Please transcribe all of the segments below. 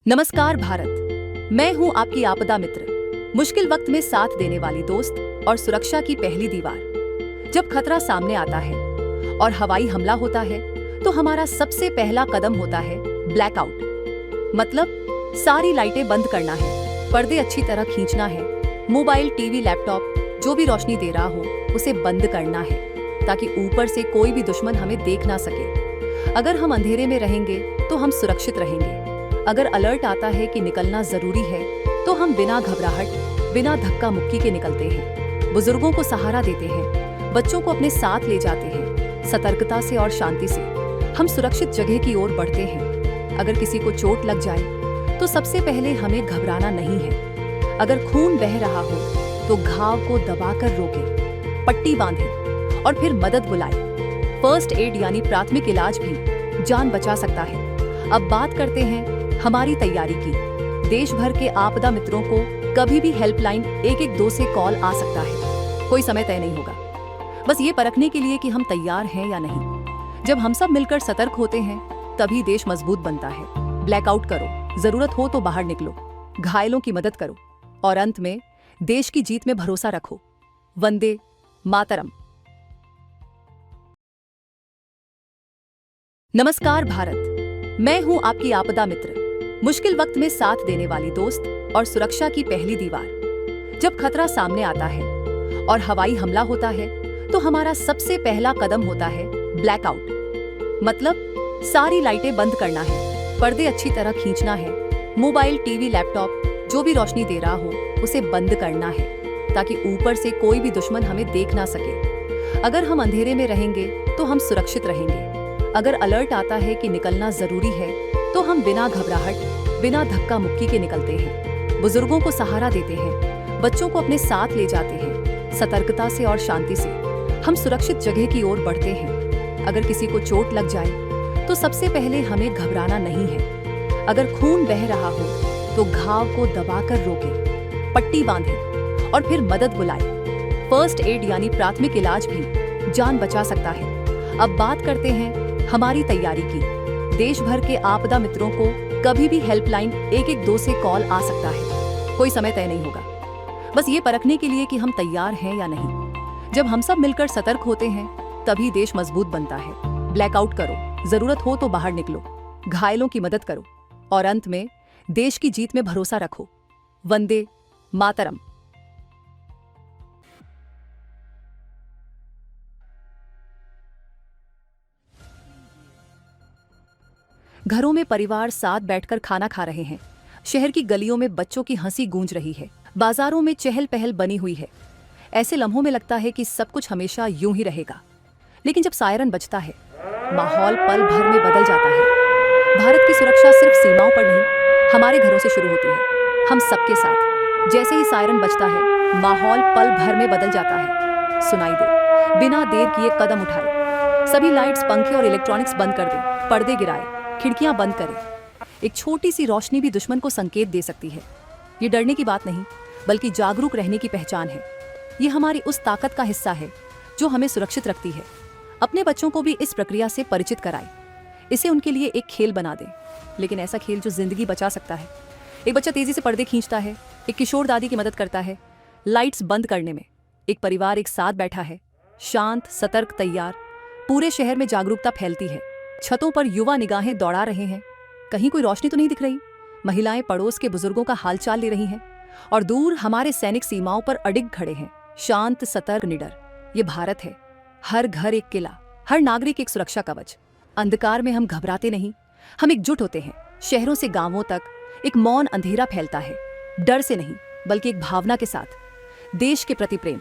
नमस्कार भारत। मैं हूं आपकी आपदा मित्र, मुश्किल वक्त में साथ देने वाली दोस्त और सुरक्षा की पहली दीवार। जब खतरा सामने आता है और हवाई हमला होता है तो हमारा सबसे पहला कदम होता है ब्लैकआउट। मतलब सारी लाइटें बंद करना है, पर्दे अच्छी तरह खींचना है, मोबाइल, टीवी, लैपटॉप जो भी रोशनी दे रहा हो उसे बंद करना है ताकि ऊपर से कोई भी दुश्मन हमें देख ना सके। अगर हम अंधेरे में रहेंगे तो हम सुरक्षित रहेंगे। अगर अलर्ट आता है कि निकलना जरूरी है तो हम बिना घबराहट, बिना धक्का मुक्की के निकलते हैं। बुजुर्गों को सहारा देते हैं, बच्चों को अपने साथ ले जाते हैं। सतर्कता से और शांति से हम सुरक्षित जगह की ओर बढ़ते हैं। अगर किसी को चोट लग जाए तो सबसे पहले हमें घबराना नहीं है। अगर खून बह रहा हो तो घाव को दबाकर रोकें, पट्टी बांधें और फिर मदद बुलाएं। फर्स्ट एड यानी प्राथमिक इलाज भी जान बचा सकता है। अब बात करते हैं हमारी तैयारी की। देश भर के आपदा मित्रों को कभी भी हेल्पलाइन 112 से कॉल आ सकता है। कोई समय तय नहीं होगा, बस ये परखने के लिए कि हम तैयार हैं या नहीं। जब हम सब मिलकर सतर्क होते हैं तभी देश मजबूत बनता है। ब्लैकआउट करो, जरूरत हो तो बाहर निकलो, घायलों की मदद करो और अंत में देश की जीत में भरोसा रखो। वंदे मातरम। नमस्कार भारत। मैं हूं आपकी आपदा मित्र, मुश्किल वक्त में साथ देने वाली दोस्त और सुरक्षा की पहली दीवार। जब खतरा सामने आता है और हवाई हमला होता है तो हमारा सबसे पहला कदम होता है ब्लैकआउट। मतलब सारी लाइटें बंद करना है, पर्दे अच्छी तरह खींचना है, मोबाइल, टीवी, लैपटॉप जो भी रोशनी दे रहा हो उसे बंद करना है ताकि ऊपर से कोई भी दुश्मन हमें देख ना सके। अगर हम अंधेरे में रहेंगे तो हम सुरक्षित रहेंगे। अगर अलर्ट आता है कि निकलना जरूरी है तो हम बिना घबराहट, बिना धक्का मुक्की के निकलते हैं। बुजुर्गों को सहारा देते हैं, बच्चों को अपने साथ ले जाते हैं। सतर्कता से और शांति से हम सुरक्षित जगह की ओर बढ़ते हैं। अगर किसी को चोट लग जाए तो सबसे पहले हमें घबराना नहीं है। अगर खून बह रहा हो तो घाव को दबाकर रोकें, पट्टी बांधें और फिर मदद बुलाएं। फर्स्ट एड यानी प्राथमिक इलाज भी जान बचा सकता है। अब बात करते हैं हमारी तैयारी की। देश भर के आपदा मित्रों को कभी भी हेल्पलाइन 112 से कॉल आ सकता है। कोई समय तय नहीं होगा, बस ये परखने के लिए कि हम तैयार हैं या नहीं। जब हम सब मिलकर सतर्क होते हैं तभी देश मजबूत बनता है। ब्लैकआउट करो, जरूरत हो तो बाहर निकलो, घायलों की मदद करो और अंत में देश की जीत में भरोसा रखो। वंदे मातरम। घरों में परिवार साथ बैठकर खाना खा रहे हैं। शहर की गलियों में बच्चों की हंसी गूंज रही है। बाजारों में चहल पहल बनी हुई है। ऐसे लम्हों में लगता है कि सब कुछ हमेशा यूं ही रहेगा, लेकिन जब सायरन बजता है माहौल पल भर में बदल जाता है। भारत की सुरक्षा सिर्फ सीमाओं पर नहीं, हमारे घरों से शुरू होती है, हम सबके साथ। जैसे ही सायरन बजता है माहौल पल भर में बदल जाता है। सुनाई दे, बिना देर किए कदम उठाए, सभी लाइट्स, पंखे और इलेक्ट्रॉनिक्स बंद कर दें, पर्दे गिराए, खिड़कियां बंद करें। एक छोटी सी रोशनी भी दुश्मन को संकेत दे सकती है। ये डरने की बात नहीं, बल्कि जागरूक रहने की पहचान है। ये हमारी उस ताकत का हिस्सा है जो हमें सुरक्षित रखती है। अपने बच्चों को भी इस प्रक्रिया से परिचित कराएं। इसे उनके लिए एक खेल बना दें, लेकिन ऐसा खेल जो जिंदगी बचा सकता है। एक बच्चा तेजी से पर्दे खींचता है, एक किशोर दादी की मदद करता है लाइट्स बंद करने में, एक परिवार एक साथ बैठा है, शांत, सतर्क, तैयार। पूरे शहर में जागरूकता फैलती है। छतों पर युवा निगाहें दौड़ा रहे हैं, कहीं कोई रोशनी तो नहीं दिख रही। महिलाएं पड़ोस के बुजुर्गों का हालचाल ले रही हैं और दूर हमारे सैनिक सीमाओं पर अडिग खड़े हैं, शांत, सतर्क, निडर। ये भारत है, हर घर एक किला, हर नागरिक एक सुरक्षा कवच। अंधकार में हम घबराते नहीं, हम एकजुट होते हैं। शहरों से गांवों तक एक मौन अंधेरा फैलता है, डर से नहीं बल्कि एक भावना के साथ। देश के प्रति प्रेम,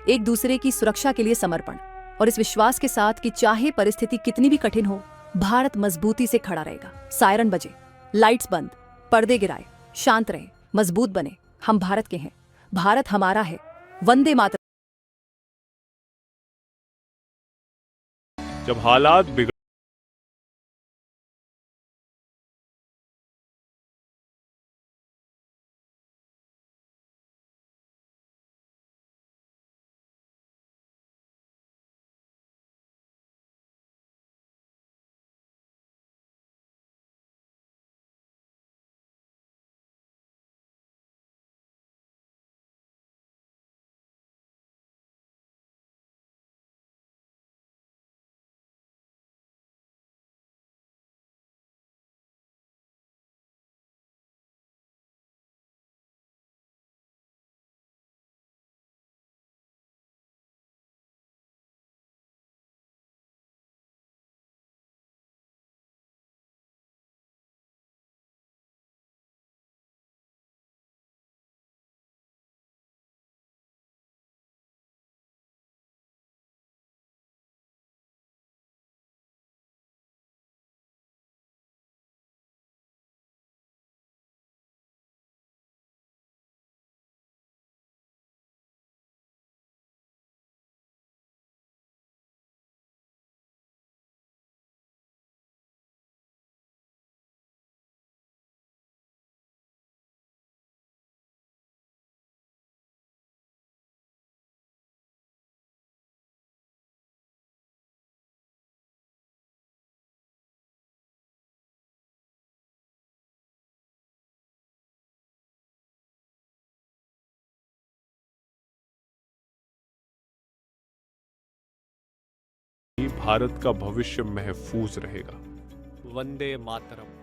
एक दूसरे की सुरक्षा के लिए समर्पण और इस विश्वास के साथ कि चाहे परिस्थिति कितनी भी कठिन हो, भारत मजबूती से खड़ा रहेगा। सायरन बजे, लाइट्स बंद, पर्दे गिराए, शांत रहे, मजबूत बने। हम भारत के हैं, भारत हमारा है। वंदे मातरम। जब हालात बिगड़ भारत का भविष्य महफूज रहेगा। वंदे मातरम।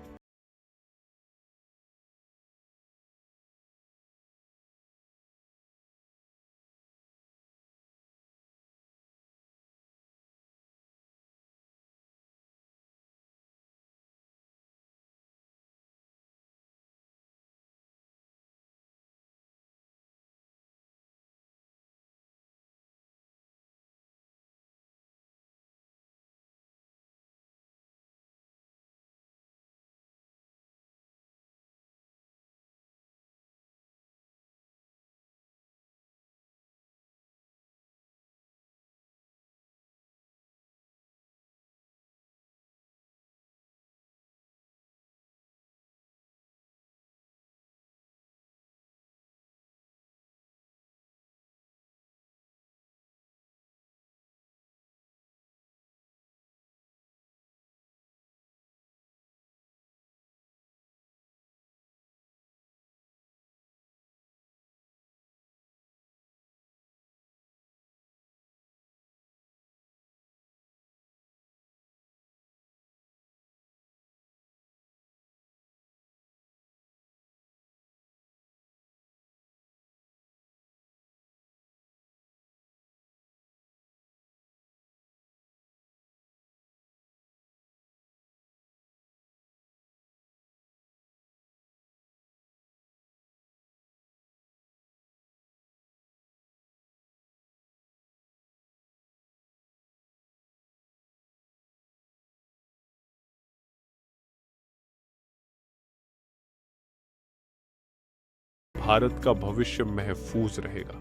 भारत का भविष्य महफूज रहेगा।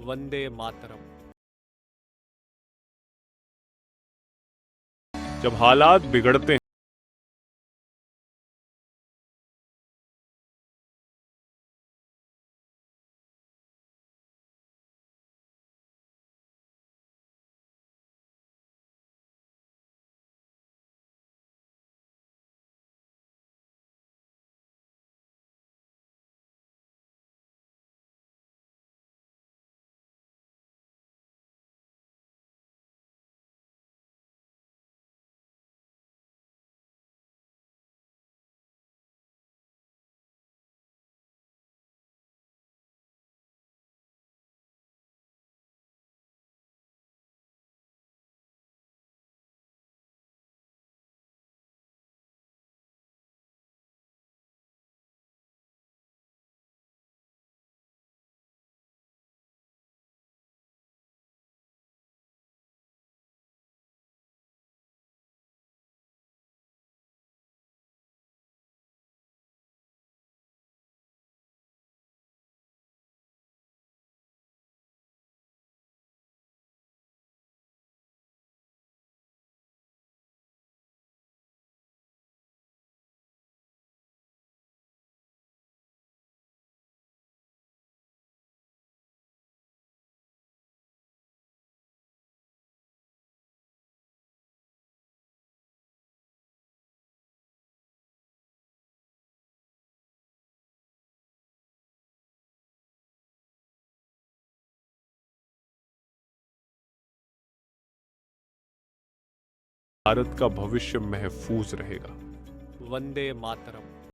वंदे मातरम। जब हालात बिगड़ते हैं भारत का भविष्य महफूज रहेगा। वंदे मातरम।